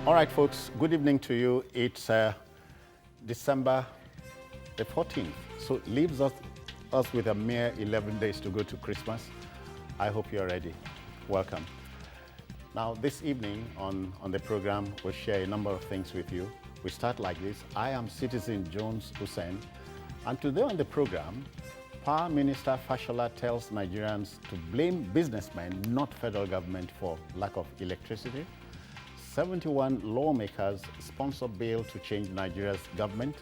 All right, folks, good evening to you. It's December the 14th, so it leaves us with a mere 11 days to go to Christmas. I hope you're ready. Welcome. Now, this evening on the program, we'll share a number of things with you. We start like this. I am Citizen Jones Hussein, and today on the program, Power Minister Fashola tells Nigerians to blame businessmen, not federal government, for lack of electricity. 71 lawmakers sponsor bill to change Nigeria's government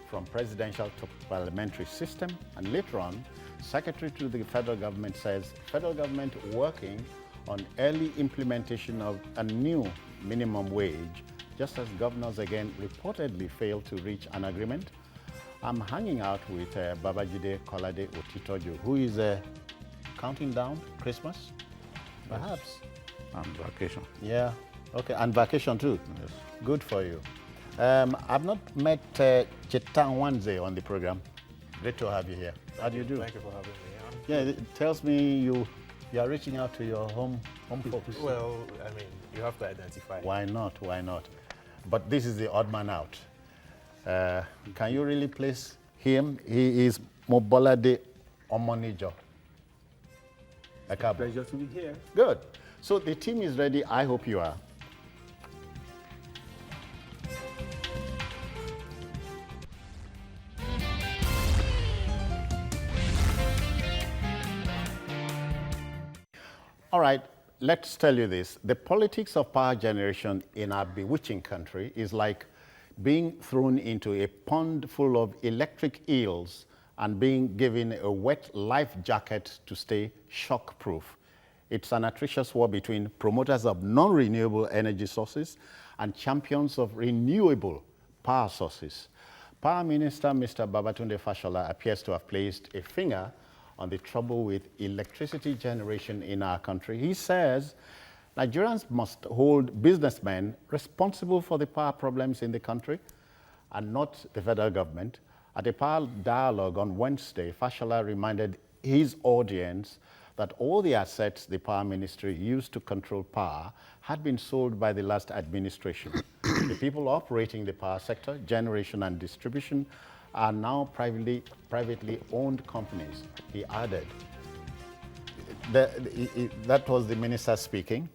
from presidential to parliamentary system. And later on, Secretary to the federal government says federal government working on early implementation of a new minimum wage, just as governors again reportedly failed to reach an agreement. I'm hanging out with Babajide Kolade Otitojo, who is counting down Christmas, perhaps. And vacation. Yeah. Okay, and vacation too. Yes. Good for you. I've not met Chetan Wanze on the program. Great to have you here. How do you do? Thank you for having me. Yeah, it tells me you are reaching out to your home folks. Well, I mean, you have to identify. Why not? Why not? But this is the odd man out. Can you really place him? He is Mobolade Omonijo. Pleasure to be here. Good. So the team is ready. I hope you are. All right, let's tell you this. The politics of power generation in our bewitching country is like being thrown into a pond full of electric eels and being given a wet life jacket to stay shock-proof. It's an atrocious war between promoters of non-renewable energy sources and champions of renewable power sources. Power Minister Mr. Babatunde Fashola appears to have placed a finger on the trouble with electricity generation in our country. He says Nigerians must hold businessmen responsible for the power problems in the country and not the federal government. At a power dialogue on Wednesday, Fashola reminded his audience that all the assets the power ministry used to control power had been sold by the last administration. The people operating the power sector, generation and distribution, are now privately owned companies, he added. That was the minister speaking.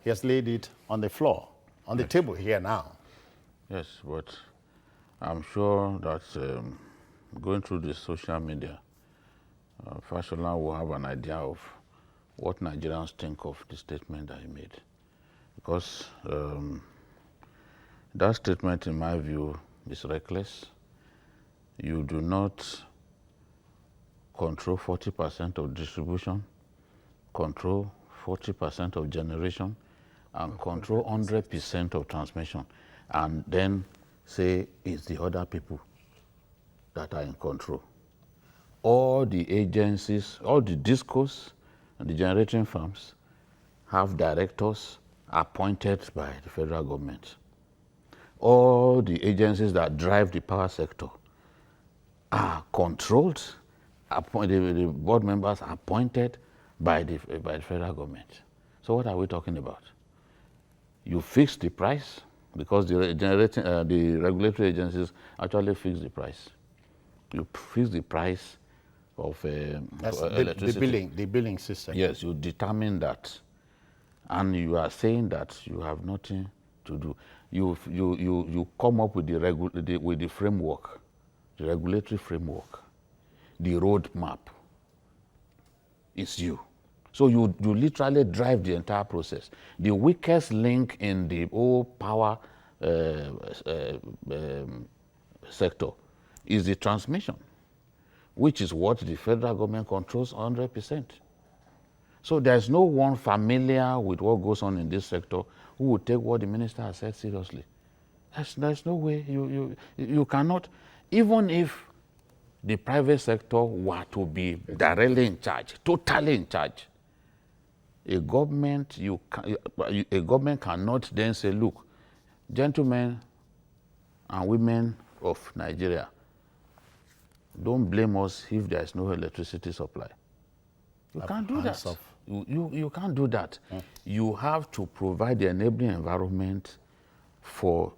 He has laid it on the floor, on the table here now. Yes, but I'm sure that going through the social media, Fashola will have an idea of what Nigerians think of the statement that he made. Because that statement, in my view, is reckless. You do not control 40% of distribution, control 40% of generation, and control 100% of transmission, and then say it's the other people that are in control. All the agencies, all the discos and the generating firms have directors appointed by the federal government. All the agencies that drive the power sector are controlled, the board members are appointed by the federal government. So what are we talking about? You fix the price, because the regulatory agencies actually fix the price. You fix the price of electricity. The billing system. Yes, you determine that, and you are saying that you have nothing to do. You come up with the framework, the regulatory framework, the roadmap. It's you. So you literally drive the entire process. The weakest link in the whole power sector is the transmission, which is what the federal government controls 100%. So there's no one familiar with what goes on in this sector who would take what the minister has said seriously. There's no way. You cannot, even if the private sector were to be directly in charge, totally in charge, a government cannot then say, look, gentlemen and women of Nigeria, don't blame us if there is no electricity supply. You can't do that. You can't do that. You have to provide the enabling environment for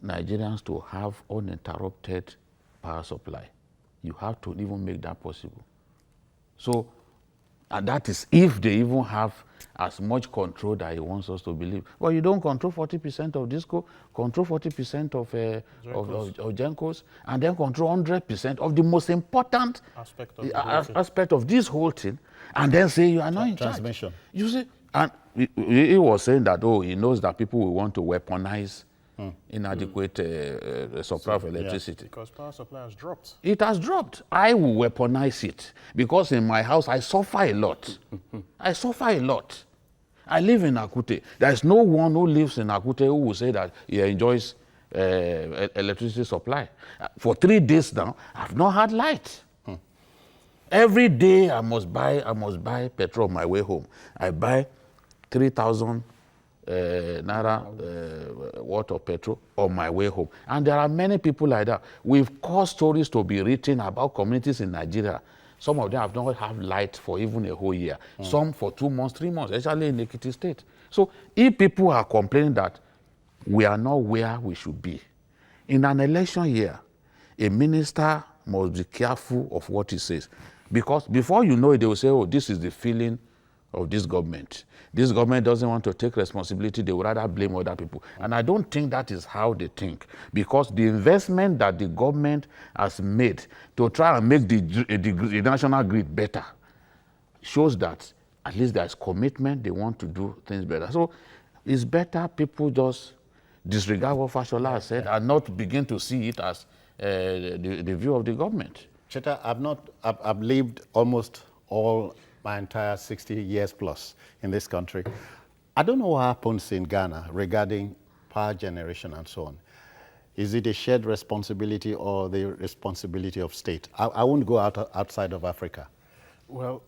Nigerians to have uninterrupted power supply. You have to even make that possible. So, and that is if they even have as much control that he wants us to believe. Well, you don't control 40% of Disco, control 40% of Gencos, and then control 100% of the most important aspect of this whole thing, and then say you are not in charge. Transmission. You see, and he was saying that, oh, he knows that people will want to weaponize inadequate supply of electricity. Because power supply has dropped. It has dropped. I will weaponize it because in my house I suffer a lot. I suffer a lot. I live in Akute. There is no one who lives in Akute who will say that he enjoys electricity supply. For 3 days now, I've not had light. Every day I must buy petrol on my way home. I buy 3,000 naira worth of petrol on my way home. And there are many people like that. We've caused stories to be written about communities in Nigeria. Some of them have not had light for even a whole year. Some for 2 months, 3 months, especially in Ekiti State. So if people are complaining that we are not where we should be, in an election year, a minister must be careful of what he says. Because before you know it, they will say, oh, this is the feeling of this government. This government doesn't want to take responsibility. They would rather blame other people. And I don't think that is how they think. Because the investment that the government has made to try and make the national grid better shows that at least there's commitment. They want to do things better. So it's better people just disregard what Fashola has said and not begin to see it as the view of the government. Cheta, I've lived almost all my entire 60 years plus in this country. I don't know what happens in Ghana regarding power generation and so on. Is it a shared responsibility or the responsibility of state? I won't go outside of Africa. Well,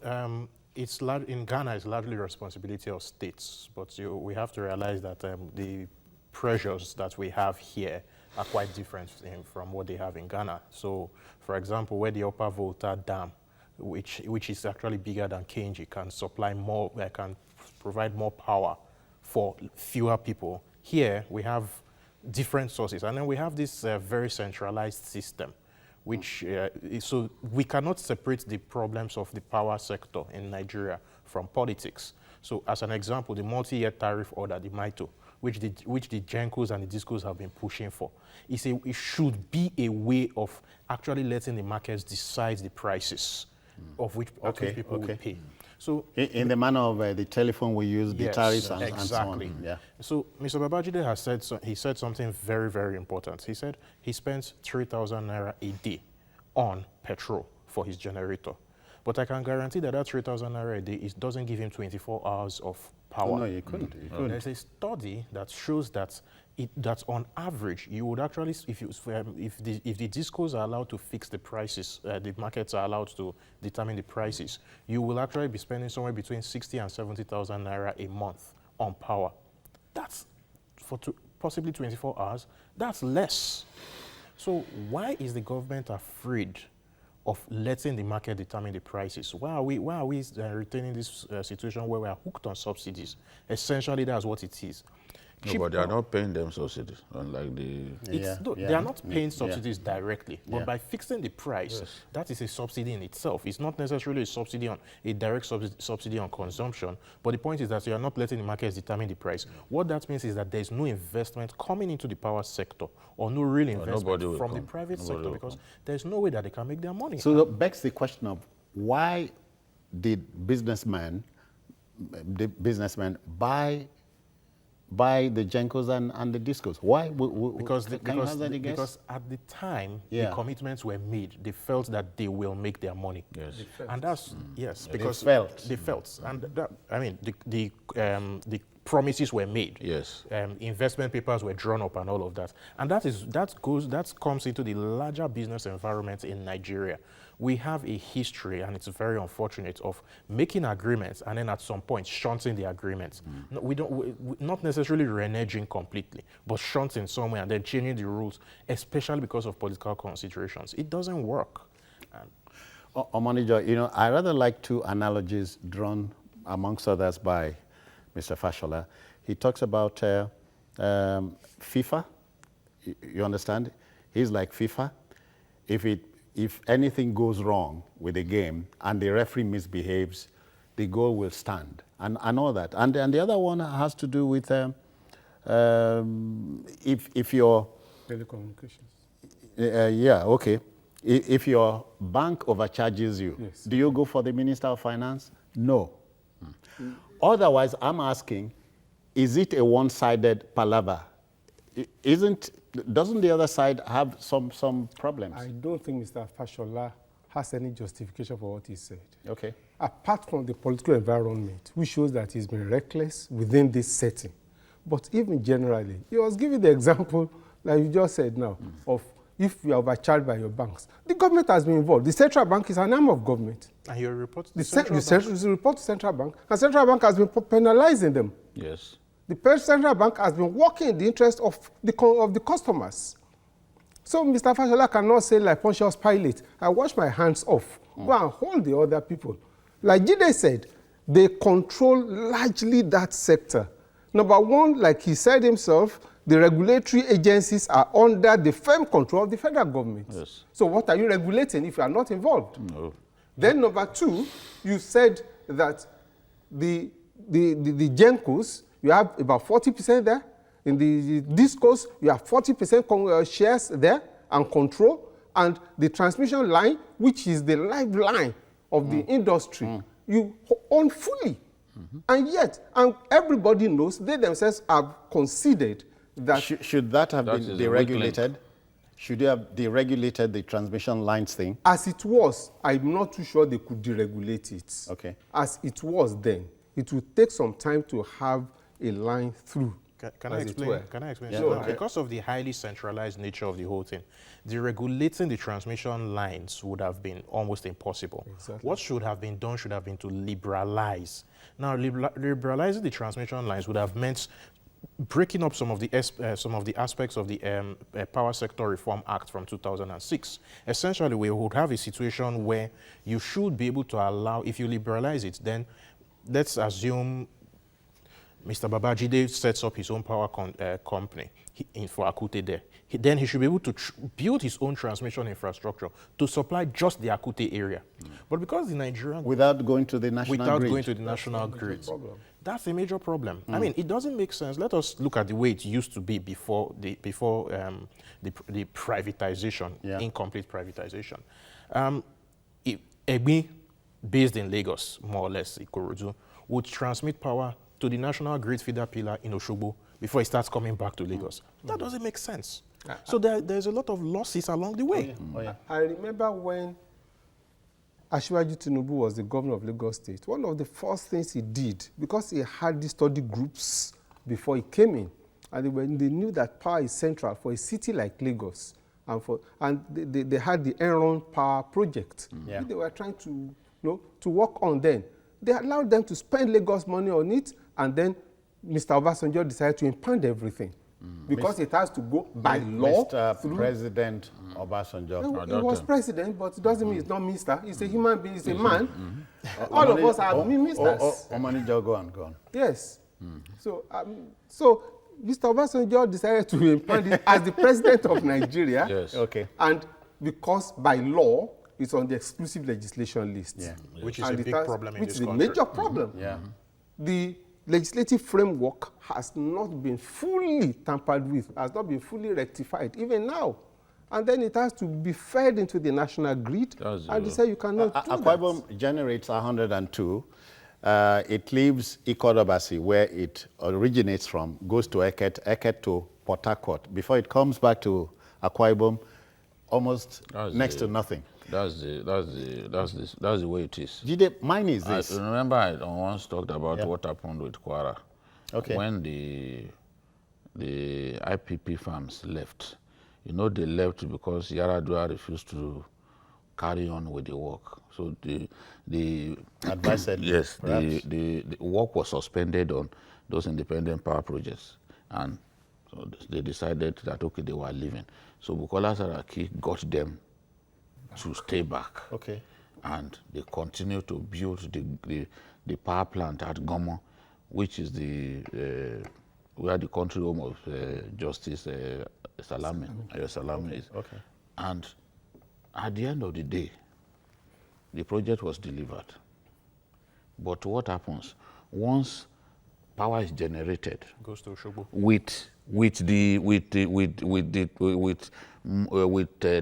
in Ghana, it's largely responsibility of states, but we have to realize that the pressures that we have here are quite different from what they have in Ghana. So, for example, where the Upper Volta Dam, which is actually bigger than Kenji, can supply more, can provide more power for fewer people. Here, we have different sources, and then we have this very centralized system, which, so we cannot separate the problems of the power sector in Nigeria from politics. So as an example, the multi-year tariff order, the MITO, which the Gencos and the Discos have been pushing for, it should be a way of actually letting the markets decide the prices of which people will pay. So in the manner of the telephone we use, the tariffs and so on. Yeah. So Mr. Babajide has said, he said something very, very important. He said he spends 3,000 naira a day on petrol for his generator. But I can guarantee that that 3,000 naira a day doesn't give him 24 hours of power. Oh, no, you couldn't. There's a study that shows that on average, you would actually, if the discos are allowed to fix the prices, the markets are allowed to determine the prices, you will actually be spending somewhere between 60 and 70,000 naira a month on power. That's for possibly 24 hours. That's less. So why is the government afraid of letting the market determine the prices? Why are we retaining this situation where we are hooked on subsidies? Essentially, that's what it is. No, but they are not paying them subsidies, unlike the... They are not paying subsidies directly, but by fixing the price, that is a subsidy in itself. It's not necessarily a direct subsidy on consumption, but the point is that you are not letting the markets determine the price. What that means is that there's no investment coming into the power sector, or no real investment from the private sector, because there's no way that they can make their money. So that begs the question of why did businessmen buy the Gencos and the Discos? Why? Because at the time the commitments were made, they felt that they will make their money. Yes. And that's because they felt. And that, I mean, the promises were made. Yes. Investment papers were drawn up and all of that. And that comes into the larger business environment in Nigeria. We have a history, and it's very unfortunate, of making agreements and then at some point shunting the agreements. No, we not necessarily reneging completely, but shunting somewhere and then changing the rules, especially because of political considerations. It doesn't work. Omonijo, you know, I rather like two analogies drawn amongst others by Mr. Fashola. He talks about FIFA, you understand? He's like FIFA. If anything goes wrong with the game and the referee misbehaves, the goal will stand, and all that. And the other one has to do with if you're telecommunications. yeah, okay. If your bank overcharges you, Yes. do you go for the Minister of Finance? No. Otherwise, I'm asking, is it a one-sided palaver? Doesn't the other side have some problems? I don't think Mr. Fashola has any justification for what he said. Okay. Apart from the political environment, which shows that he's been reckless within this setting. But even generally, he was giving the example, like you just said now, of if you are overcharged by your banks. The government has been involved. The central bank is an arm of government. And you report to The central bank. report to central bank, and central bank has been penalizing them. Yes. The central bank has been working in the interest of the customers. So Mr. Fashola cannot say like Pontius Pilate, I wash my hands off, go and hold the other people. Like Jide said, they control largely that sector. Number one, like he said himself, the regulatory agencies are under the firm control of the federal government. Yes. So what are you regulating if you are not involved? No. Then number two, you said that the Gencos, you have about 40% there. In the Discos, you have 40% shares there and control. And the transmission line, which is the lifeline of the industry, you own fully. And yet, and everybody knows, they themselves have conceded that... Should that have That been is a weak link. deregulated? Should you have deregulated the transmission lines thing? As it was, I'm not too sure they could deregulate it. Okay. As it was then, it would take some time to have a line through. Can I explain? Can I explain? Yeah, So, okay. because of the highly centralized nature of the whole thing, deregulating the transmission lines would have been almost impossible. Exactly. What should have been done should have been to liberalize. Now, liberalizing the transmission lines would have meant breaking up some of the aspects of the Power Sector Reform Act from 2006. Essentially, we would have a situation where you should be able to allow, if you liberalize it, then let's assume Mr. Babajide sets up his own power company for Akute there. Then he should be able to build his own transmission infrastructure to supply just the Akute area. But because the Nigerian... Without going to the national Without grid? going to the national grid. problem. That's a major problem. I mean, it doesn't make sense. Let us look at the way it used to be before the privatization, incomplete privatization. Egbi, based in Lagos, more or less, Ikorodu, would transmit power to the national grid feeder pillar in Osogbo before it starts coming back to Lagos. That doesn't make sense. So there's a lot of losses along the way. I remember when Asiwaju Tinubu was the governor of Lagos State, one of the first things he did, because he had these study groups before he came in, and they knew that power is central for a city like Lagos, and they had the Enron Power Project. They were trying to work on then. They allowed them to spend Lagos money on it, and then Mr. Obasanjo decided to impound everything. Because it has to go by law. Mr. President Obasanjo. He was president, but it doesn't mean he's not minister. He's a human being, he's a man. All of us are ministers. Omanijo, go on. Yes. So Mr. Obasanjo decided to impound it as the president of Nigeria. Yes. Okay. And because by law, it's on the exclusive legislation list. Which is a big problem in this country. Which is a major problem. The legislative framework has not been fully tampered with, has not been fully rectified, even now. And then it has to be fed into the national grid, and they say you cannot do Akwa Ibom that. generates 102. It leaves Ikodobasi, where it originates from, goes to Eket to Port Harcourt. Before it comes back to Akwa Ibom, almost next to nothing. That's the way it is. Jide, mine is this. I remember I once talked about what happened with Kwara. Okay. When the IPP farms left, they left because Yaradua refused to carry on with the work. So the Advice said, yes, perhaps. the work was suspended on those independent power projects, and so they decided that okay, they were leaving. So Bukola Saraki got them to stay back. Okay. And they continue to build the power plant at Gomo, which is the where the country home of Justice Salami is. Okay. And at the end of the day, the project was delivered. But what happens once power is generated? Goes to Oshobo. With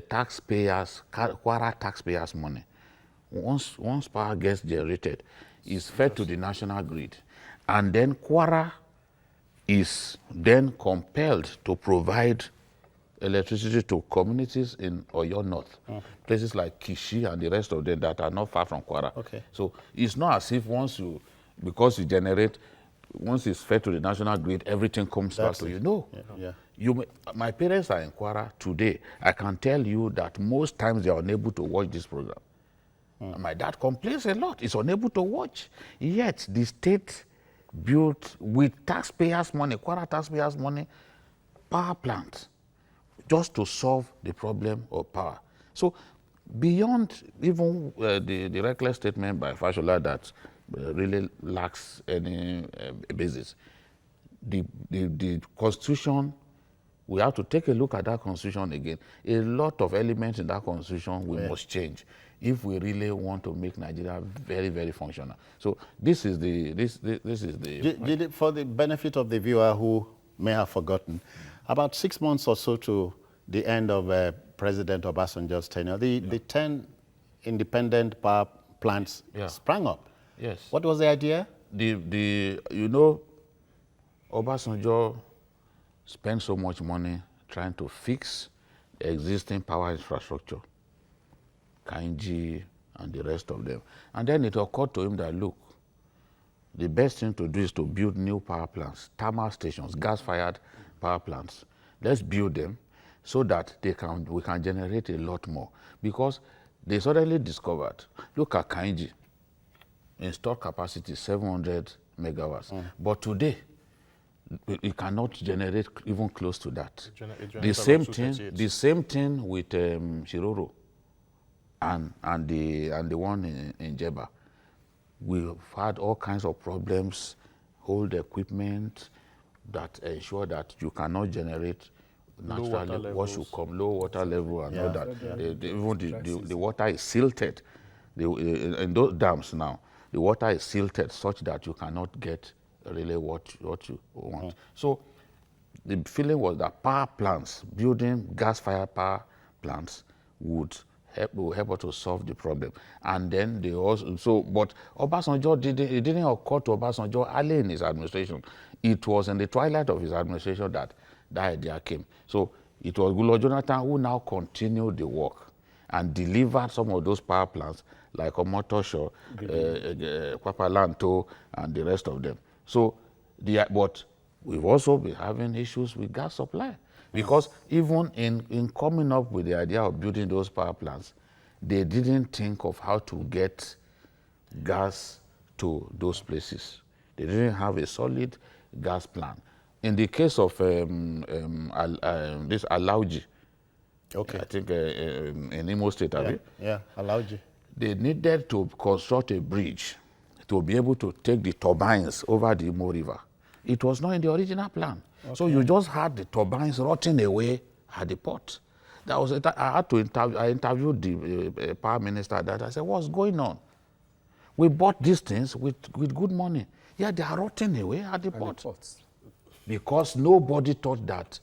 taxpayers, Kwara taxpayers' money. Once power gets generated, it's fed to the national grid, and then Kwara is then compelled to provide electricity to communities in Oyo North, places like Kishi and the rest of them that are not far from Kwara. Okay. So it's not as if because you generate, once it's fed to the national grid, everything comes back to you. No. Yeah. My parents are in Kwara today. I can tell you that most times they are unable to watch this program. My dad complains a lot. He's unable to watch. Yet the state built with taxpayers' money, Kwara taxpayers' money, power plants just to solve the problem of power. So beyond even the reckless statement by Fashola that really lacks any basis, the Constitution, we have to take a look at that Constitution again. A lot of elements in that Constitution we must change if we really want to make Nigeria very, very functional. So this is the For the benefit of the viewer who may have forgotten, about 6 months or so to the end of President Obasanjo's tenure, the 10 independent power plants sprang up. Yes. What was the idea? Obasanjo spent so much money trying to fix the existing power infrastructure, Kainji and the rest of them. And then it occurred to him that, look, the best thing to do is to build new power plants, thermal stations, gas-fired power plants. Let's build them so that we can generate a lot more. Because they suddenly discovered, look at Kainji, installed capacity 700 megawatts. But today, it cannot generate even close to that. The same thing with Shiroro and the one in Jeba. We've had all kinds of problems, old equipment that ensure that you cannot generate naturally what should come, low water level and all that. Even the water is silted. In those dams now, the water is silted such that you cannot get really what you want. So the feeling was that power plants, building gas-fired power plants would help us to solve the problem. And then they also, but Obasanjo it didn't occur to Obasanjo early in his administration. It was in the twilight of his administration that idea came. So it was Goodluck Jonathan who now continued the work and delivered some of those power plants like Omotosho, Kwapalanto, and the rest of them. So, but we've also been having issues with gas supply. Because even in coming up with the idea of building those power plants, they didn't think of how to get gas to those places. They didn't have a solid gas plan. In the case of this Alauji, I think in Imo State, Alauji. They needed to construct a bridge to be able to take the turbines over the Imo River. It was not in the original plan. Okay. So you just had the turbines rotting away at the port. I interviewed the power minister that I said, what's going on? We bought these things with good money. Yeah, they are rotting away at the port. Because nobody thought that,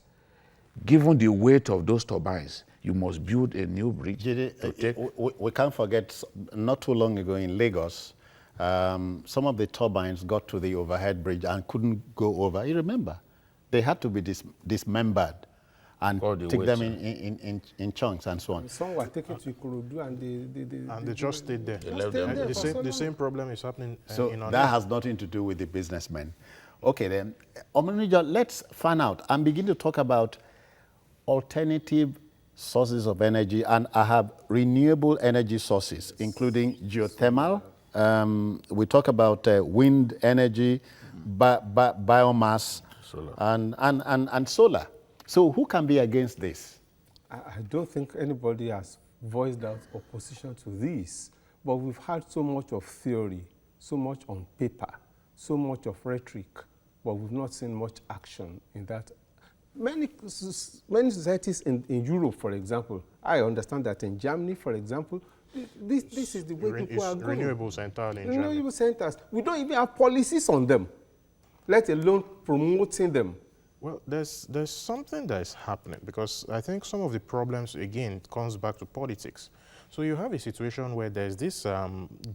given the weight of those turbines, you must build a new bridge. We can't forget, not too long ago in Lagos, some of the turbines got to the overhead bridge and couldn't go over. You remember? They had to be dismembered and take them in chunks and so on. Some were taken to Ikorodu and they just stayed there. The same problem is happening in other. That has nothing to do with the businessmen. Okay then, Omonija, let's fan out and begin to talk about alternative sources of energy, and I have renewable energy sources, including geothermal. We talk about wind energy, biomass, solar. And solar. So who can be against this? I don't think anybody has voiced out opposition to this, but we've had so much of theory, so much on paper, so much of rhetoric, but we've not seen much action in that. Many societies in Europe, for example, I understand that in Germany, for example, this is the way people are going. Renewables entirely in Germany. Renewable centers. We don't even have policies on them, let alone promoting them. Well, there's something that is happening, because I think some of the problems, again, comes back to politics. So you have a situation where there's this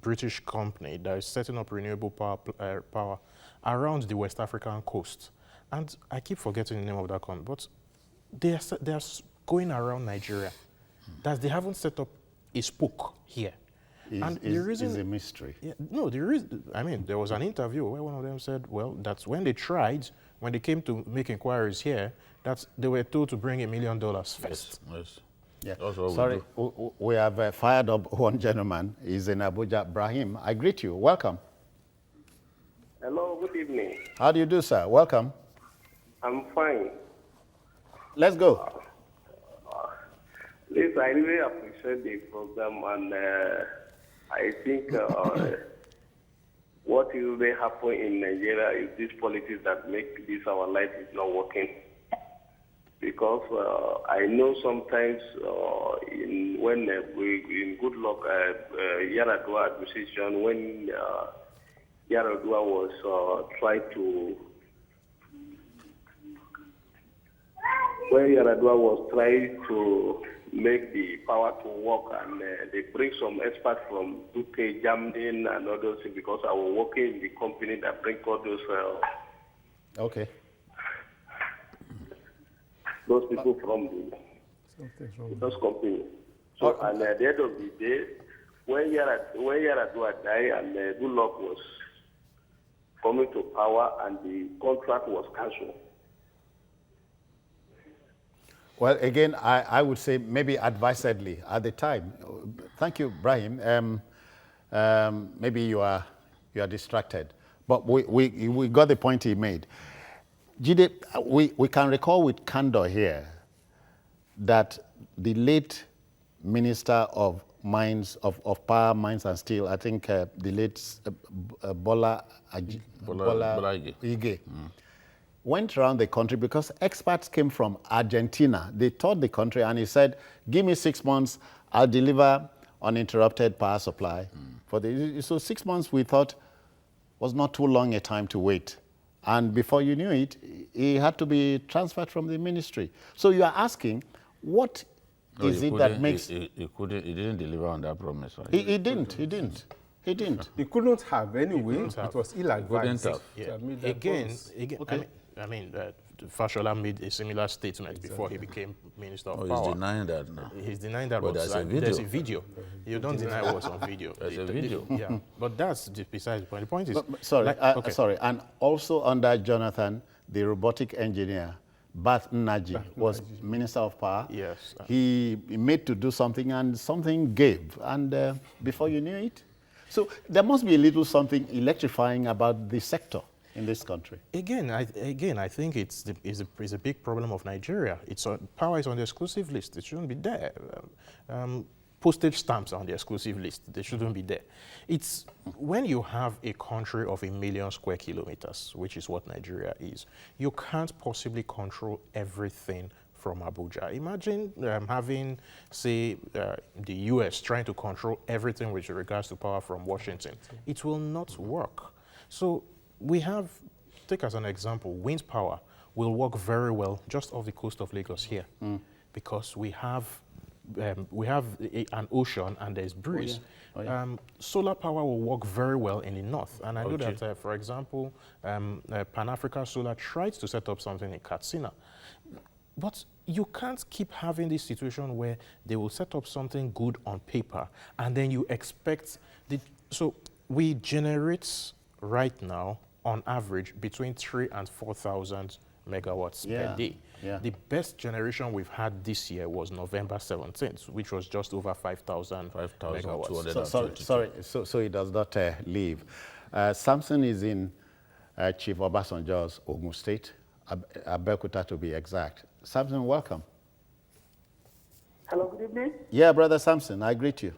British company that is setting up renewable power around the West African coast. And I keep forgetting the name of that company, but they are going around Nigeria. That they haven't set up a spoke here. And the reason is a mystery. Yeah, no, the reason, I mean, there was an interview where one of them said, well, that's when they tried, when they came to make inquiries here, that they were told to bring $1 million first. Yes. Yeah. That's what Sorry, we do. we have fired up one gentleman. He's in Abuja. Brahim, I greet you. Welcome. Hello, good evening. How do you do, sir? Welcome. I'm fine. Let's go. Please, I really appreciate the program, and I think what usually happen in Nigeria is this politics that make this our life is not working. Because I know sometimes when we in good luck Yaradua administration, when Yaradua was trying to make the power to work, and they bring some experts from UK, Germany, and others, because I was working in the company that bring all those. Okay. Those people from those companies. So, and at the end of the day, when Yaradua died and good luck was coming to power and the contract was cancelled. Well, again, I would say maybe advisedly at the time. Thank you, Brahim. Maybe you are distracted, but we got the point he made. Jide, we can recall with candor here that the late Minister of Mines, of Power, Mines and Steel, I think the late Bola Ige, went around the country because experts came from Argentina. They toured the country and he said, give me 6 months, I'll deliver uninterrupted power supply. So 6 months we thought was not too long a time to wait. And before you knew it, he had to be transferred from the ministry. So you are asking, what is it that makes... He didn't deliver on that promise. Right? He didn't. He couldn't have anyway. It was ill-advised. Yeah. Again, okay. I mean, Fashola made a similar statement before he became Minister of Power. He's denying that now. He's denying that. But there's a video. There's a video. You don't deny what's on video. There's a video. Yeah, but that's besides the point. The point is... Sorry, and also under Jonathan, the robotic engineer, Bat Naji was Minister of Power. Yes. He made to do something and something gave. And before you knew it. So there must be a little something electrifying about the sector in this country. Again, I think it's a big problem of Nigeria. Power is on the exclusive list. It shouldn't be there. Postage stamps are on the exclusive list. They shouldn't be there. It's when you have a country of 1 million square kilometers, which is what Nigeria is, you can't possibly control everything from Abuja. Imagine having, say, the US trying to control everything with regards to power from Washington. It will not work. So we have, take as an example, wind power will work very well just off the coast of Lagos here, because we have an ocean and there's breeze. Solar power will work very well in the north. And I know that, for example, Pan-Africa Solar tried to set up something in Katsina. But you can't keep having this situation where they will set up something good on paper and then you expect... So we generate right now, on average, between 3,000 and 4,000 megawatts per day. Yeah. The best generation we've had this year was November 17th, which was just over 5,000 megawatts. So it does not leave. Samson is in Chief Obasanjo's Ogun State, Abeokuta to be exact. Samson, welcome. Hello, good evening. Yeah, Brother Samson, I greet you.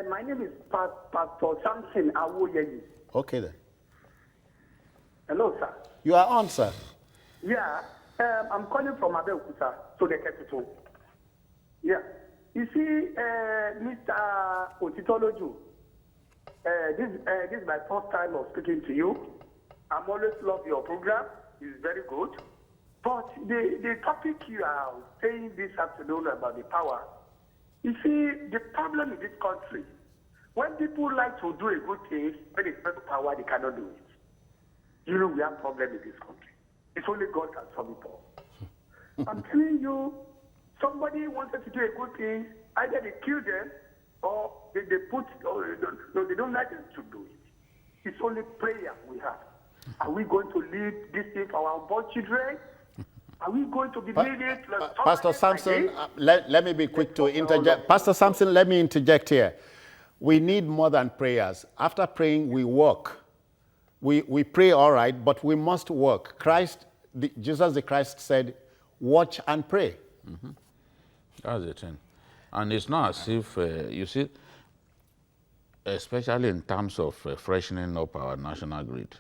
My name is Pastor Samson Awoyeyi. Okay then. Hello, sir. You are on, sir. Yeah, I'm calling from Abeokuta, so the capital. Yeah. You see, Mr. Otitoloju, this is my first time of speaking to you. I'm always love your program. It's very good. But the topic you are saying this afternoon about the power, you see, the problem in this country, when people like to do a good thing, when it's not power, they cannot do it. You know, we have problem in this country. It's only God can solve it all. I'm telling you, somebody wanted to do a good thing, either they kill them or they put, or they don't like them to do it. It's only prayer we have. Are we going to lead this thing for our unborn children? Are we going to be leading? Pastor Samson, let me be quick to interject. Pastor Samson, let me interject here. We need more than prayers. After praying, we work. We pray, all right, but we must work. Jesus the Christ said, watch and pray. Mm-hmm. That's the thing. And it's not as if, you see, especially in terms of freshening up our national grid,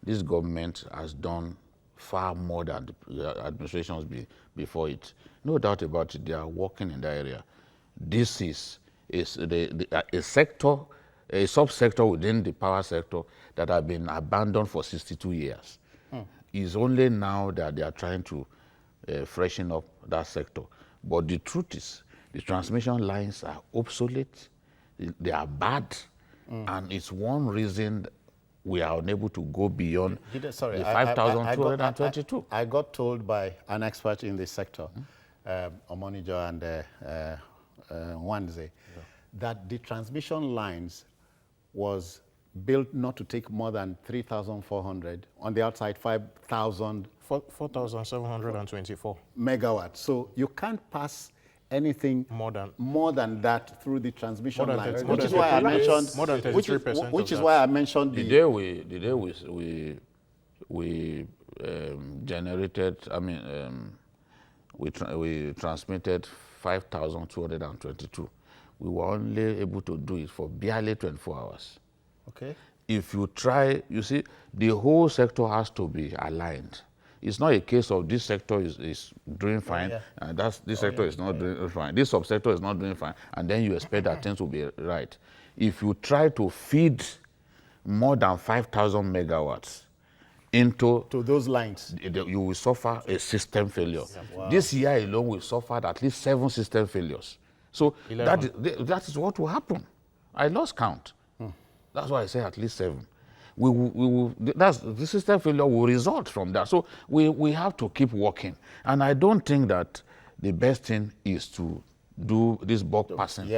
this government has done far more than the administrations before it. No doubt about it, they are working in that area. This is a sector, a subsector within the power sector that have been abandoned for 62 years. It's only now that they are trying to freshen up that sector. But the truth is, the transmission lines are obsolete, they are bad, and it's one reason we are unable to go beyond the 5,222. I got told by an expert in this sector, Omonijo and Wanze, that the transmission lines was built not to take more than 3,400, on the outside 5,000. 4,724 megawatts. So you can't pass anything more than that through the transmission lines, which is why I mentioned more than 33%. which is why I mentioned the day we generated. I mean, we transmitted 5,222. We were only able to do it for barely 24 hours. Okay. If you try, you see, the whole sector has to be aligned. It's not a case of this sector is doing fine, and this sector is not doing fine. This subsector is not doing fine, and then you expect that things will be right. If you try to feed more than 5,000 megawatts into those lines, you will suffer a system failure. This year alone, we suffered at least 7 system failures. So that is what will happen. I lost count. That's why I say at least 7. The system failure will result from that. So we have to keep working. And I don't think that the best thing is to do this bulk passing.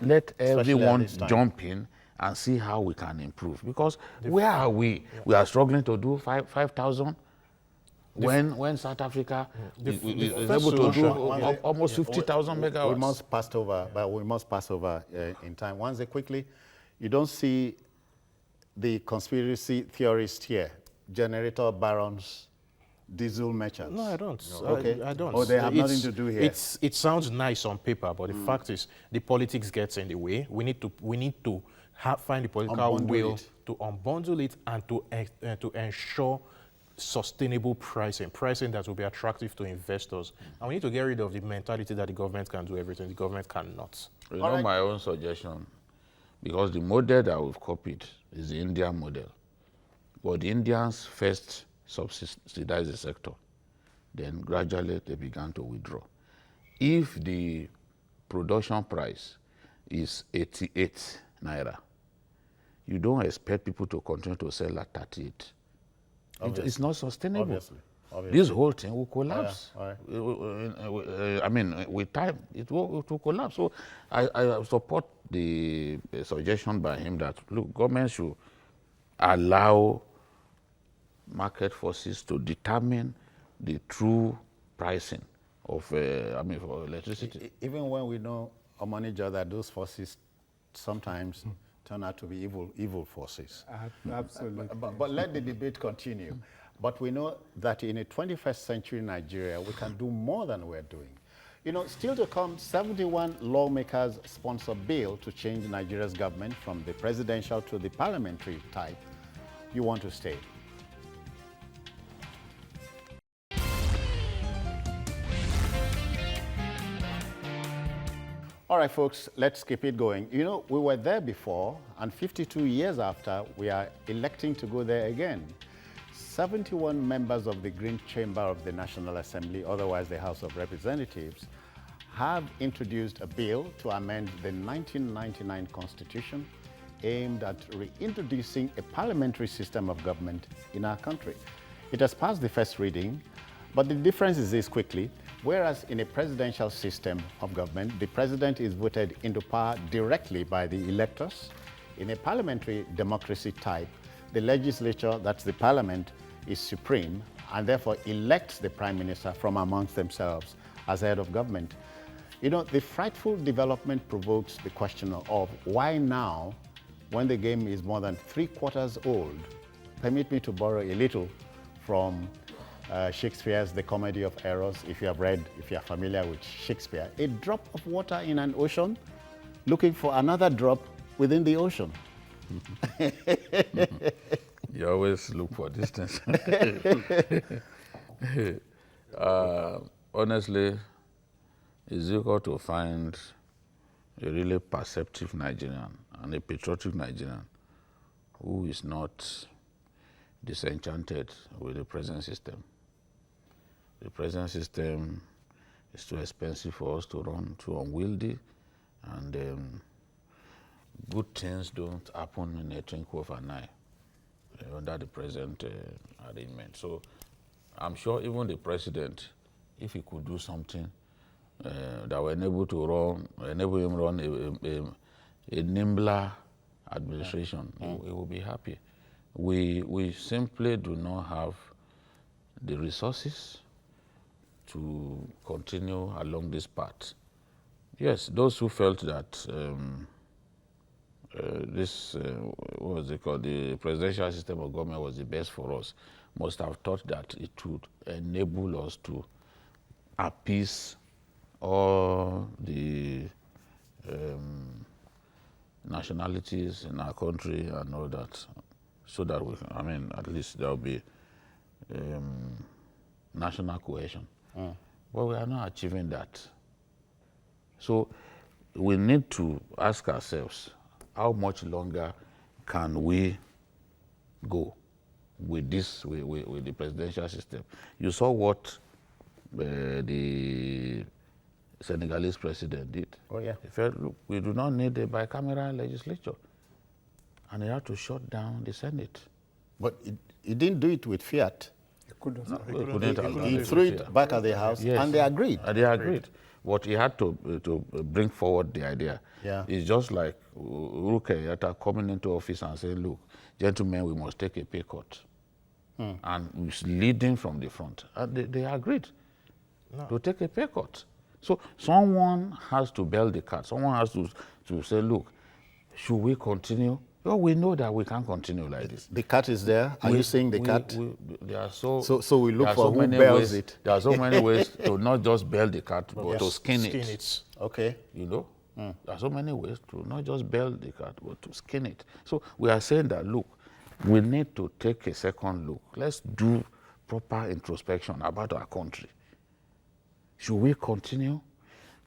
Let everyone jump in and see how we can improve. Because where are we? We are struggling to do 5,000. When South Africa is able to do almost 50,000 megawatts. We must pass over in time. Once quickly, you don't see the conspiracy theorists here, generator barons, diesel merchants. No, I don't. No. Okay. I don't. Oh, they have nothing to do here. It sounds nice on paper, but the fact is, the politics gets in the way. We need to find the political will to unbundle it and to ensure sustainable pricing that will be attractive to investors. And we need to get rid of the mentality that the government can do everything. The government cannot. You know, my own suggestion, because the model that we've copied is the Indian model. But the Indians first subsidized the sector. Then gradually they began to withdraw. If the production price is 88 naira, you don't expect people to continue to sell at 38. It's not sustainable. Obviously. This whole thing will collapse. I mean, with time, it will collapse. So I support the suggestion by him that, look, government should allow market forces to determine the true pricing of, for electricity. Even when we know, Omonijo, that those forces sometimes turn out to be evil forces. Absolutely. But let the debate continue. But we know that in a 21st century Nigeria, we can do more than we're doing. You know, still to come, 71 lawmakers sponsor bill to change Nigeria's government from the presidential to the parliamentary type. You want to stay. All right, folks, let's keep it going. You know, we were there before, and 52 years after, we are electing to go there again. 71 members of the Green Chamber of the National Assembly, otherwise the House of Representatives, have introduced a bill to amend the 1999 Constitution aimed at reintroducing a parliamentary system of government in our country. It has passed the first reading, but the difference is this quickly. Whereas in a presidential system of government, the president is voted into power directly by the electors. In a parliamentary democracy type, the legislature, that's the parliament, is supreme and therefore elects the prime minister from amongst themselves as head of government. You know, the frightful development provokes the question of why now, when the game is more than 3/4 old. Permit me to borrow a little from Shakespeare's The Comedy of Errors. If you are familiar with Shakespeare, a drop of water in an ocean looking for another drop within the ocean. You always look for distance. Honestly, it's difficult to find a really perceptive Nigerian and a patriotic Nigerian who is not disenchanted with the present system. The present system is too expensive for us to run, too unwieldy, and good things don't happen in a twinkle of an eye under the present arrangement. So I'm sure even the president, if he could do something that will enable him run a nimbler administration, he will be happy. We simply do not have the resources to continue along this path. Yes, those who felt that what was it called, the presidential system of government was the best for us, must have thought that it would enable us to appease all the nationalities in our country and all that, so that we, at least there will be national cohesion. But we are not achieving that. So we need to ask ourselves, how much longer can we go with this, with the presidential system? You saw what the Senegalese president did. Oh, yeah. He felt, look, we do not need a bicameral legislature. And he had to shut down the Senate. But he didn't do it with fiat. He He threw it back at the House, Yes. and they agreed. And they agreed. But he had to bring forward the idea. Yeah. It's just like Uhuru Kenyatta coming into office and saying, look, gentlemen, we must take a pay cut. And he's leading from the front. And they agreed to take a pay cut. So someone has to bail the cat. Someone has to say, look, should we continue? Well, we know that we can't continue like this. The cat is there. Are you seeing the cat? There are so we look there are for so who many bails ways, it. There are so many ways to not just bail the cat, but to skin it. Okay. You know? There are so many ways to not just bail the cat, but to skin it. So we are saying that, look, we need to take a second look. Let's do proper introspection about our country. Should we continue?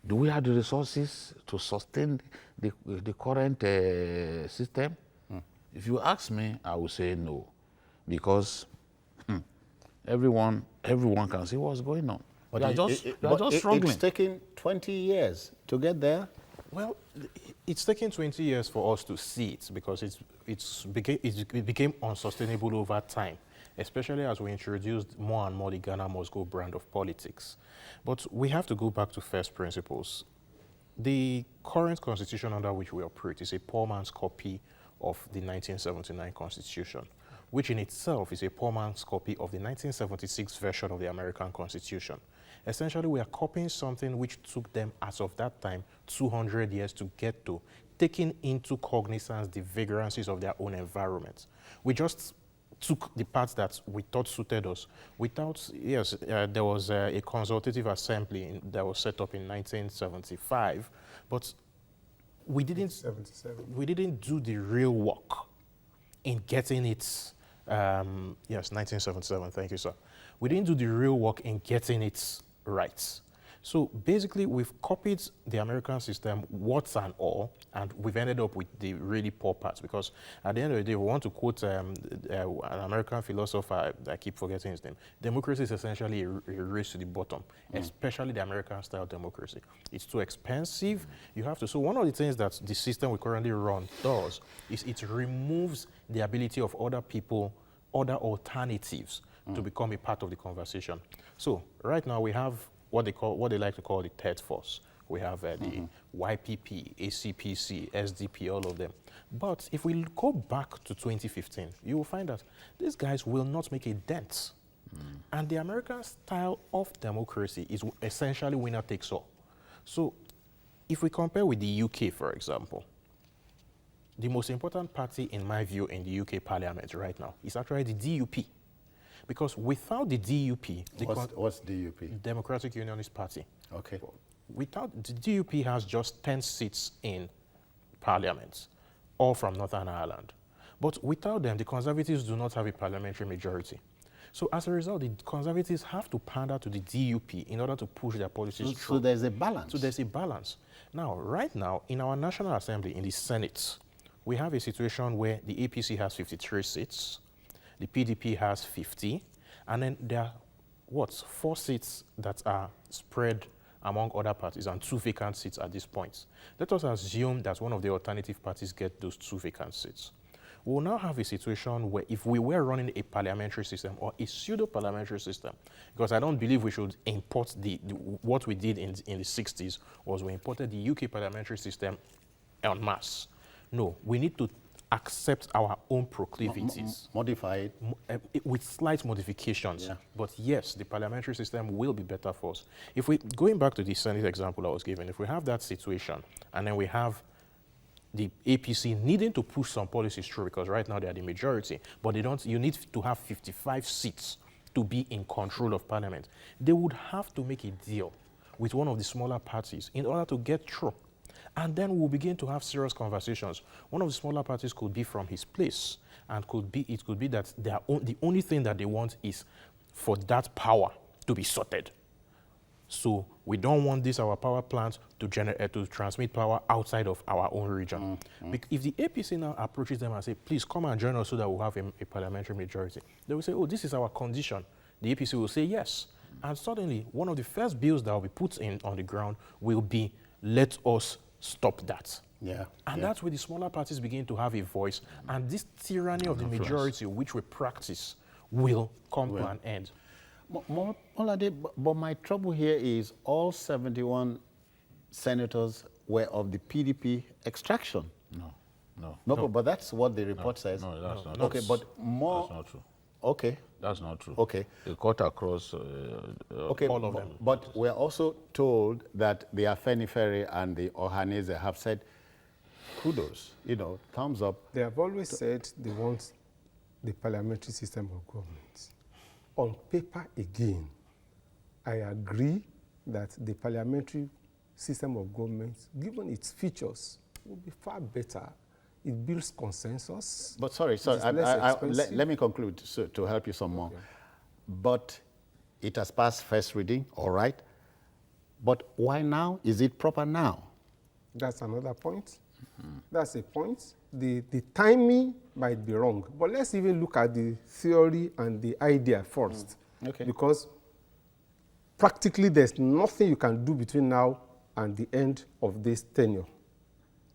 Do we have the resources to sustain the current system? If you ask me, I will say no, because everyone can see what's going on. But they are just struggling. It's taken 20 years to get there. Well, it's taken 20 years for us to see it because it became unsustainable over time, especially as we introduced more and more the Ghana Must Go brand of politics. But we have to go back to first principles. The current constitution under which we operate is a poor man's copy of the 1979 Constitution, which in itself is a poor man's copy of the 1976 version of the American Constitution. Essentially, we are copying something which took them, as of that time, 200 years to get to, taking into cognizance the vagrancies of their own environment. We just took the parts that we thought suited us without, there was a consultative assembly that was set up in 1975, but we didn't do the real work in getting it, 1977, thank you, sir. We didn't do the real work in getting it right. So basically, we've copied the American system, warts and all, and we've ended up with the really poor parts. Because at the end of the day, we want to quote an American philosopher, I keep forgetting his name, democracy is essentially a race to the bottom, especially the American-style democracy. It's too expensive. You have to. So one of the things that the system we currently run does is it removes the ability of other people, other alternatives, to become a part of the conversation. So right now we have what they like to call the third force. We have the YPP, ACPC, SDP, all of them. But if we go back to 2015, you will find that these guys will not make a dent. And the American style of democracy is essentially winner takes all. So if we compare with the UK, for example, the most important party, in my view, in the UK Parliament right now is actually the DUP. Because without the DUP... What's DUP? Democratic Unionist Party. Okay. Without the DUP has just 10 seats in Parliament, all from Northern Ireland. But without them, the Conservatives do not have a parliamentary majority. So as a result, the Conservatives have to pander to the DUP in order to push their policies through. So there's a balance. So there's a balance. Now, right now, in our National Assembly, in the Senate, we have a situation where the APC has 53 seats, the PDP has 50, and then there are, 4 seats that are spread among other parties and 2 vacant seats at this point. Let us assume that one of the alternative parties get those 2 vacant seats. We will now have a situation where if we were running a parliamentary system or a pseudo-parliamentary system, because I don't believe we should import what we did in the 60s was we imported the UK parliamentary system en masse. No, we need to accept our own proclivities. Modify it. With slight modifications. Yeah. But yes, the parliamentary system will be better for us. If we, going back to the Senate example I was giving, if we have that situation and then we have the APC needing to push some policies through, because right now they are the majority, but they don't, you need to have 55 seats to be in control of parliament. They would have to make a deal with one of the smaller parties in order to get through. And then we'll begin to have serious conversations. One of the smaller parties could be from his place, and it could be that the only thing that they want is for that power to be sorted. So we don't want our power plants to transmit power outside of our own region. If the APC now approaches them and say, please come and join us so that we'll have a parliamentary majority, they will say, oh, this is our condition. The APC will say yes. And suddenly, one of the first bills that will be put on the ground will be, let us stop that. Yeah. And that's where the smaller parties begin to have a voice. And this tyranny of the majority, which we practice, will come to an end. But my trouble here is all 71 senators were of the PDP extraction. No. But that's what the report says. No, that's not. Okay, but more. That's not true. Okay. That's not true. Okay. They cut across Okay, all of them. But we're also told that the Afenifere and the Ohanese have said, kudos, thumbs up. They have always said they want the parliamentary system of government. On paper, again, I agree that the parliamentary system of government, given its features, will be far better. It builds consensus. But sorry, let me conclude to help you some more. But it has passed first reading, all right. But why now? Is it proper now? That's another point. That's a point. The timing might be wrong. But let's even look at the theory and the idea first. Okay. Because practically there's nothing you can do between now and the end of this tenure.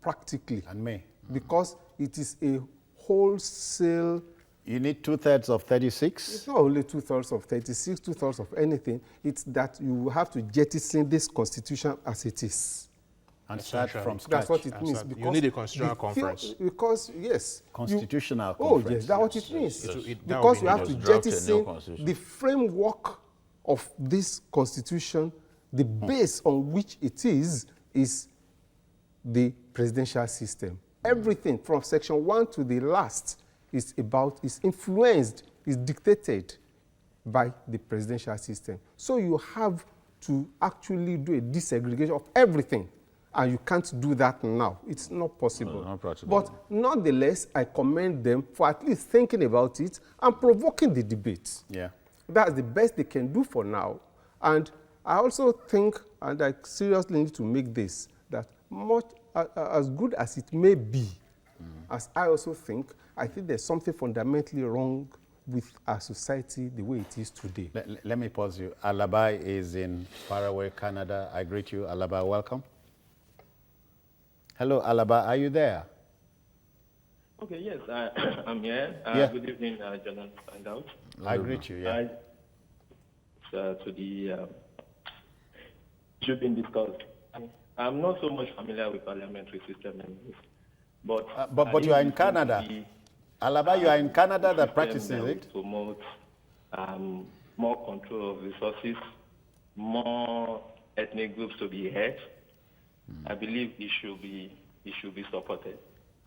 Practically. And May. Because it is a wholesale... You need 2/3 of 36? It's not only 2/3 of 36, 2/3 of anything. It's that you have to jettison this constitution as it is. And start from scratch. That's what it means. You need a constitutional conference. Because, yes. Constitutional conference. Oh, yes, that's what it means. That Because would you have to just draft a new jettison constitution. the framework of this constitution, the base on which it is the presidential system. Everything from section 1 to the last is influenced, is dictated by the presidential system. So you have to actually do a disaggregation of everything, and you can't do that now. It's not possible. No, not practical. But nonetheless, I commend them for at least thinking about it and provoking the debate. Yeah. That's the best they can do for now. And I also think and I seriously need to make this, that much as good as it may be, as I also think there's something fundamentally wrong with our society the way it is today. Let me pause you. Alaba is in faraway Canada. I greet you. Alaba, welcome. Hello, Alaba, are you there? Okay, yes, I'm here. Yeah. Good evening, Jonathan and Govt. I greet you, yeah. To the issue being discussed. I'm not so much familiar with parliamentary system anymore, but you are in Canada. Alaba, you are in Canada that practices it? Promote more control of resources, more ethnic groups to be heard. I believe it should be supported.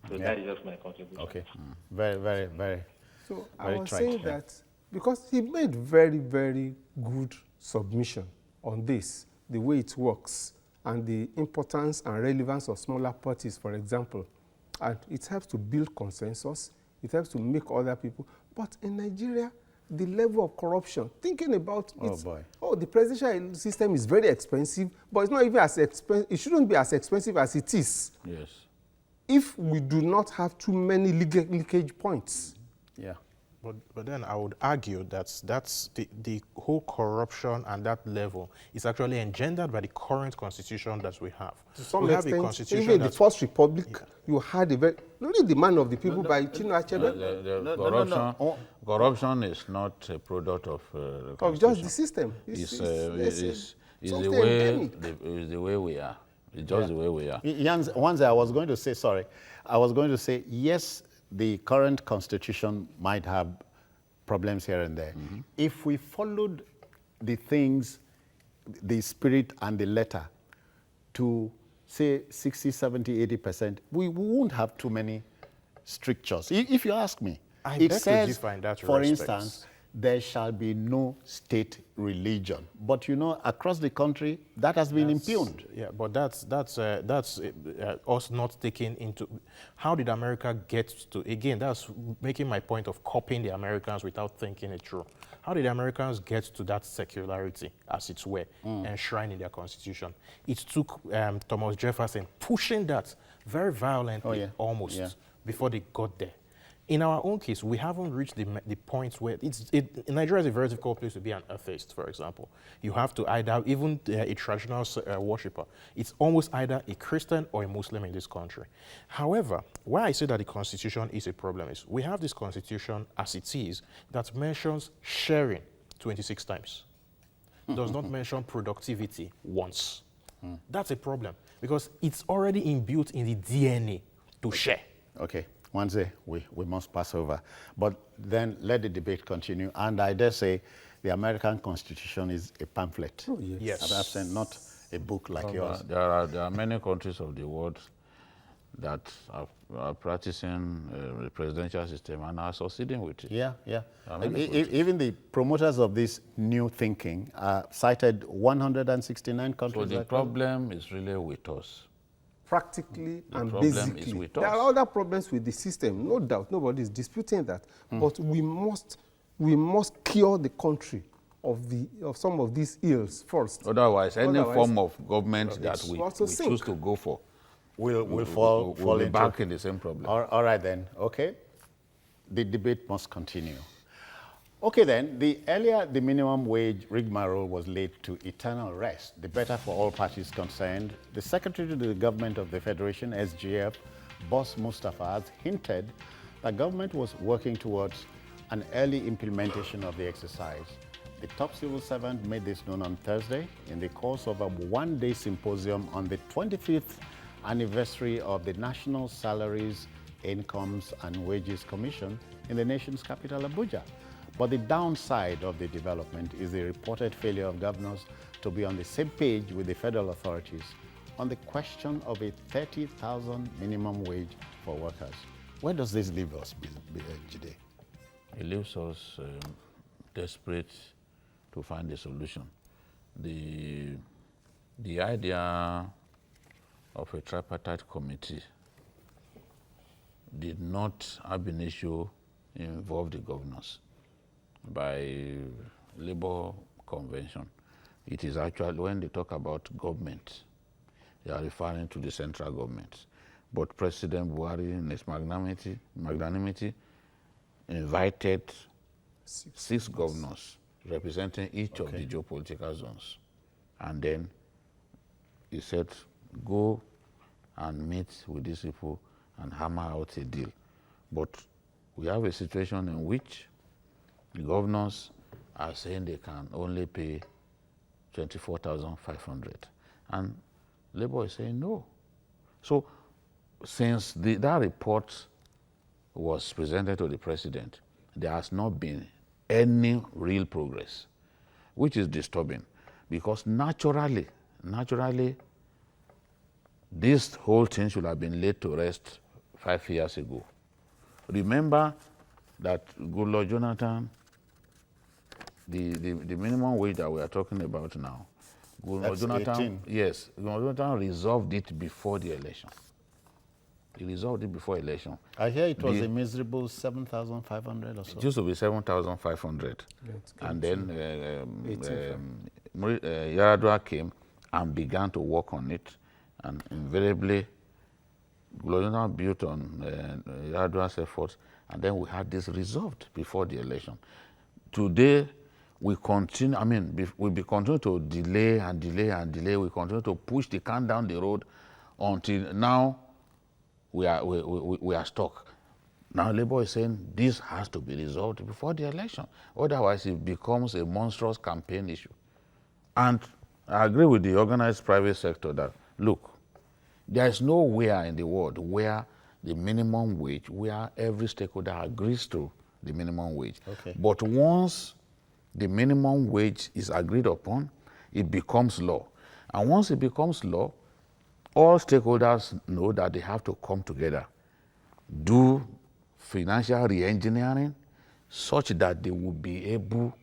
So that is just my contribution. Okay. Very, very, very. So very I was trite, saying that because he made very, very good submission on this, the way it works, and the importance and relevance of smaller parties, for example. And it helps to build consensus. It helps to make other people. But in Nigeria, the level of corruption, thinking about the presidential system is very expensive, but it's not even as expensive. It shouldn't be as expensive as it is. Yes. If we do not have too many leakage points. Yeah. But then I would argue that's the whole corruption and that level is actually engendered by the current constitution that we have. To some we extent, have a constitution even the First Republic, you had a very, only the man of the people by Chinua Achebe. Corruption is not a product of the of just the system. It's the way we are. It's just the way we are. Once I was going to say, yes, the current constitution might have problems here and there. If we followed the things, the spirit and the letter to say 60, 70, 80%, we won't have too many strictures. If you ask me, it says, for instance, there shall be no state religion. But you know, across the country, that has been impugned. Yeah, but that's us not taking into, how did America get to, again, that's making my point of copying the Americans without thinking it through. How did the Americans get to that secularity, as it were, enshrined in their constitution? It took Thomas Jefferson pushing that very violently, almost, before they got there. In our own case, we haven't reached the point where Nigeria is a very difficult place to be an atheist, for example. You have to either, even a traditional worshipper, it's almost either a Christian or a Muslim in this country. However, why I say that the constitution is a problem is we have this constitution as it is that mentions sharing 26 times. It does not mention productivity once. That's a problem because it's already inbuilt in the DNA to share. Okay. One day we must pass over. But then let the debate continue. And I dare say the American Constitution is a pamphlet. Oh, yes. I've said not a book like yours. There are many countries of the world that are practicing the presidential system and are succeeding with it. Yeah, yeah. Even the promoters of this new thinking cited 169 countries. So the problem is really with us. Practically and basically. There are other problems with the system, no doubt. Nobody is disputing that. But we must cure the country of some of these ills first. Otherwise, any form of government that we choose to go for will fall into back in the same problem. All right then. Okay. The debate must continue. Okay then, the earlier the minimum wage rigmarole was laid to eternal rest, the better for all parties concerned. The Secretary to the Government of the Federation, SGF, Boss Mustafa, has hinted that government was working towards an early implementation of the exercise. The top civil servant made this known on Thursday in the course of a one-day symposium on the 25th anniversary of the National Salaries, Incomes and Wages Commission in the nation's capital, Abuja. But the downside of the development is the reported failure of governors to be on the same page with the federal authorities on the question of a 30,000 minimum wage for workers. Where does this leave us, Jide? It leaves us desperate to find a solution. The idea of a tripartite committee did not ab initio involve the governors by labor convention. It is actually, when they talk about government, they are referring to the central government. But President Buhari, in his magnanimity, invited six governors representing each of the geopolitical zones. And then he said, go and meet with these people and hammer out a deal. But we have a situation in which the governors are saying they can only pay 24,500. And Labour is saying no. So since that report was presented to the president, there has not been any real progress, which is disturbing, because naturally, this whole thing should have been laid to rest 5 years ago. Remember that Goodluck Jonathan, the minimum wage that we are talking about now, Goodluck Jonathan, 18. yes, Goodluck Jonathan resolved it before the election. He resolved it before election. I hear it was a miserable 7,500 or so. It used to be 7,500. And then Yaradua came and began to work on it. And invariably, Goodluck built on Yaradua's efforts. And then we had this resolved before the election. Today, we continue, we continue to delay and delay and delay. We continue to push the can down the road until now we are stuck. Now Labour is saying this has to be resolved before the election. Otherwise, it becomes a monstrous campaign issue. And I agree with the organized private sector that, look, there is nowhere in the world where the minimum wage, where every stakeholder agrees to the minimum wage. Okay. But once the minimum wage is agreed upon, it becomes law. And once it becomes law, all stakeholders know that they have to come together, do financial re-engineering such that they will be able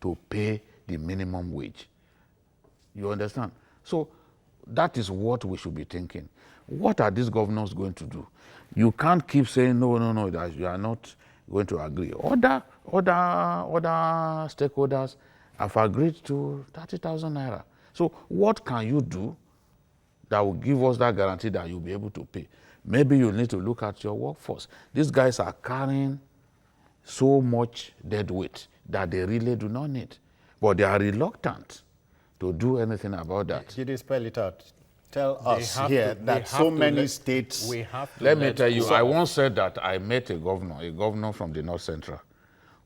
to pay the minimum wage. You understand? So that is what we should be thinking. What are these governors going to do? You can't keep saying, no, that you are not going to agree. Other stakeholders have agreed to 30,000 naira. So what can you do that will give us that guarantee that you'll be able to pay? Maybe you need to look at your workforce. These guys are carrying so much dead weight that they really do not need. But they are reluctant to do anything about that. Did you spell it out? Tell us here that so many states... Let me tell you, I once said that I met a governor from the North Central,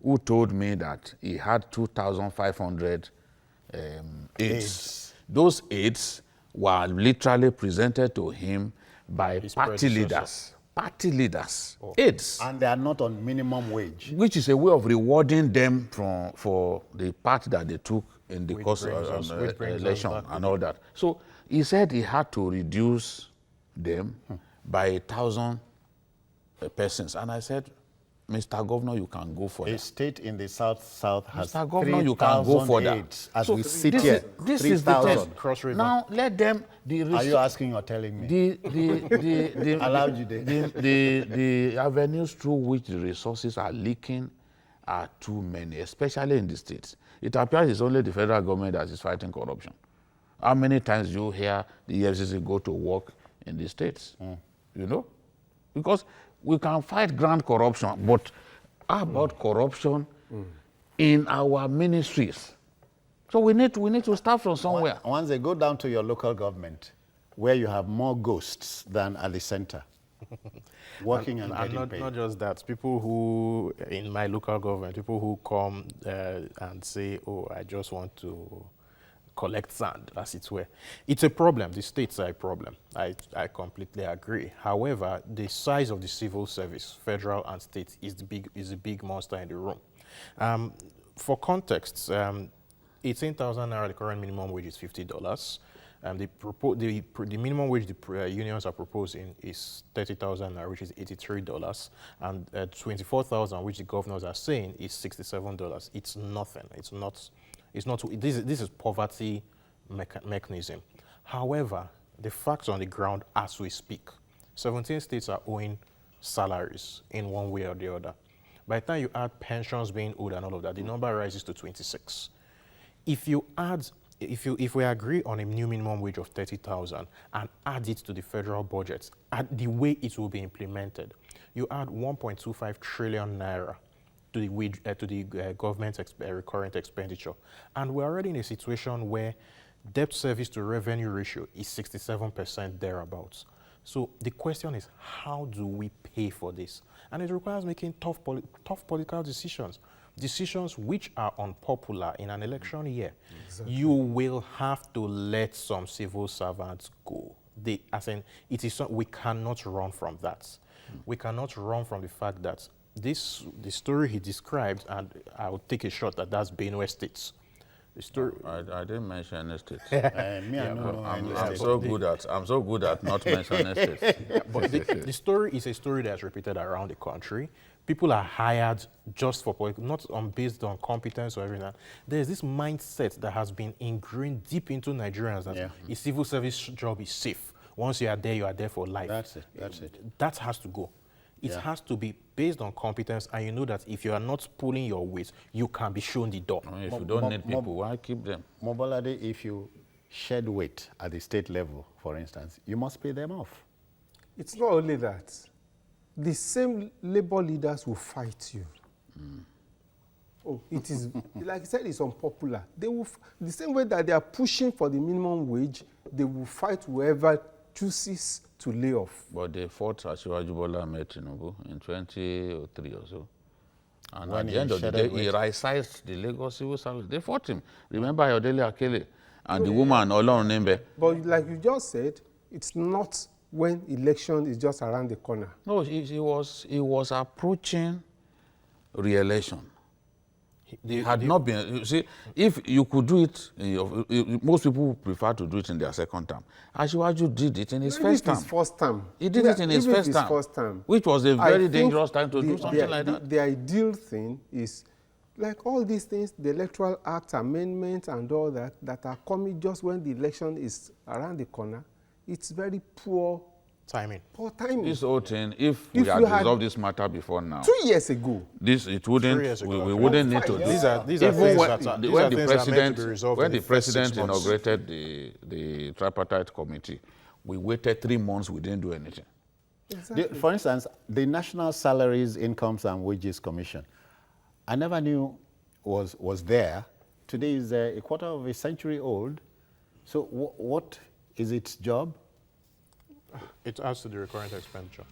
who told me that he had 2,500 aides. Those aides were literally presented to him by party leaders. Party leaders, aides. And they are not on minimum wage. Which is a way of rewarding them for the part that they took in the course of election and all that. So he said he had to reduce them by 1,000 persons. And I said, Mr. Governor, you can go for that. A state in the South has Mr. Governor, you can go for that. As we sit here, this is the test. Cross River. Now let them. Are you asking or telling me? Allowed you the avenues through which the resources are leaking are too many, especially in the states. It appears it's only the federal government that is fighting corruption. How many times do you hear the EFCC go to work in the states? You know? Because we can fight grand corruption, but how about corruption in our ministries? So we need to start from somewhere. Once they go down to your local government, where you have more ghosts than at the center, working and getting paid. Not just that, people who, in my local government, people who come and say, oh, I just want to collect sand, as it were. It's a problem. The states are a problem. I completely agree. However, the size of the civil service, federal and state, is a big monster in the room. For context, 18,000 naira, the current minimum wage is $50. The minimum wage the unions are proposing is 30,000 naira, which is $83, and 24,000, which the governors are saying is $67. It's nothing. It's not. This is poverty mechanism. However, the facts on the ground as we speak, 17 states are owing salaries in one way or the other. By the time you add pensions being owed and all of that, the number rises to 26. If you add if we agree on a new minimum wage of 30,000 and add it to the federal budget, at the way it will be implemented, you add 1.25 trillion naira to the wage, government's recurrent expenditure, and we're already in a situation where debt service to revenue ratio is 67% thereabouts. So the question is, how do we pay for this? And it requires making tough political decisions. Decisions which are unpopular in an election year. Exactly. You will have to let some civil servants go. We cannot run from that. We cannot run from the fact that the story he described, and I will take a shot at that's Benue States. The story. I didn't mention any states. I'm so good at not mentioning states. Yeah, but the story is a story that's repeated around the country. People are hired just for not based on competence or everything. There's this mindset that has been ingrained deep into Nigerians that a civil service job is safe. Once you are there for life. That's it. That has to go. It has to be based on competence, and you know that if you are not pulling your weight, you can be shown the door. If you don't need people, why keep them? Mobolade, if you shed weight at the state level, for instance, you must pay them off. It's not only that. The same labor leaders will fight you. Oh, it is, like I said, it's unpopular. They will, the same way that they are pushing for the minimum wage, they will fight whoever chooses to lay off. But they fought Asiwaju Bola Ahmed Tinubu in 2003 or so. And at the end of the day, he right-sized the Lagos civil service. They fought him. Remember Ayodele Akele and the woman Olorun Nembe. But like you just said, it's not when election is just around the corner. No, he was approaching re-election. They had not been, you see, if you could do it, most people prefer to do it in their second term. Asiwaju did it in his first term. He did it in his first term, which was a very dangerous time to do something like that. The ideal thing is, like all these things, the Electoral Act amendments and all that are coming just when the election is around the corner, it's very poor timing. This whole thing, if we had resolved this matter before now, 2 years ago, we wouldn't need to do this. When the president inaugurated the tripartite committee, we waited 3 months, we didn't do anything. Exactly. For instance, the National Salaries, Incomes and Wages Commission, I never knew was there. Today is a quarter of a century old. So what is its job? It adds to the recurrent expenditure.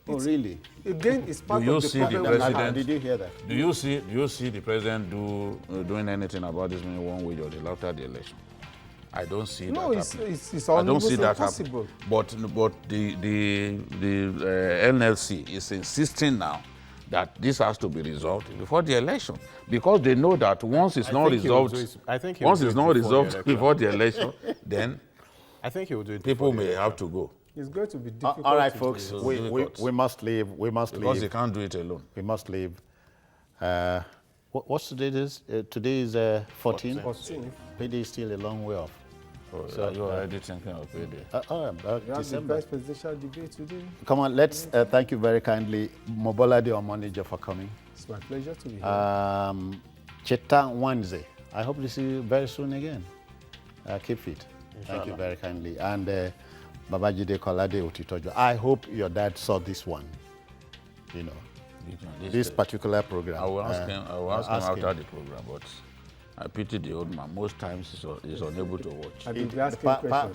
Oh, really? Again, it's part of the president? Did you hear that? Do you see the president doing anything about this minimum wage or after the election? I don't see that happening. It's I don't see that impossible. happening. But the NLC is insisting now that this has to be resolved before the election, because they know that once it's not resolved, before the election, then I think he will do it. People may have to go. It's going to be difficult. All right, folks, we must leave. We must leave. Because he can't do it alone. We must leave. What's today? Today is 14th. 14th. Payday is still a long way off. So you're already thinking of payday. You have the best presidential debate today. Come on, let's thank you very kindly, Mobolade Omonija, for coming. It's my pleasure to be here. Cheta Wanze, I hope to see you very soon again. Keep fit. Thank you very kindly. And Babajide Kolade Otitojo, I hope your dad saw this one, you know, this particular program. I will ask him after the program, but I pity the old man. Most times he's unable to watch.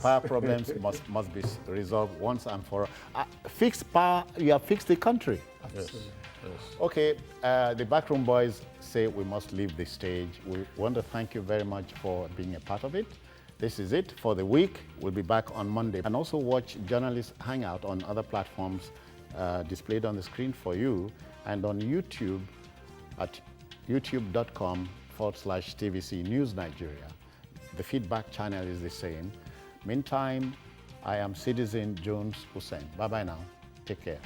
Power problems must be resolved once and for all. Fixed power, you have fixed the country. Yes. Okay, the Backroom Boys say we must leave the stage. We want to thank you very much for being a part of it. This is it for the week. We'll be back on Monday. And also watch Journalists Hangout on other platforms displayed on the screen for you, and on YouTube at youtube.com/TVC News Nigeria. The feedback channel is the same. Meantime, I am Citizen Jones Hussein. Bye-bye now. Take care.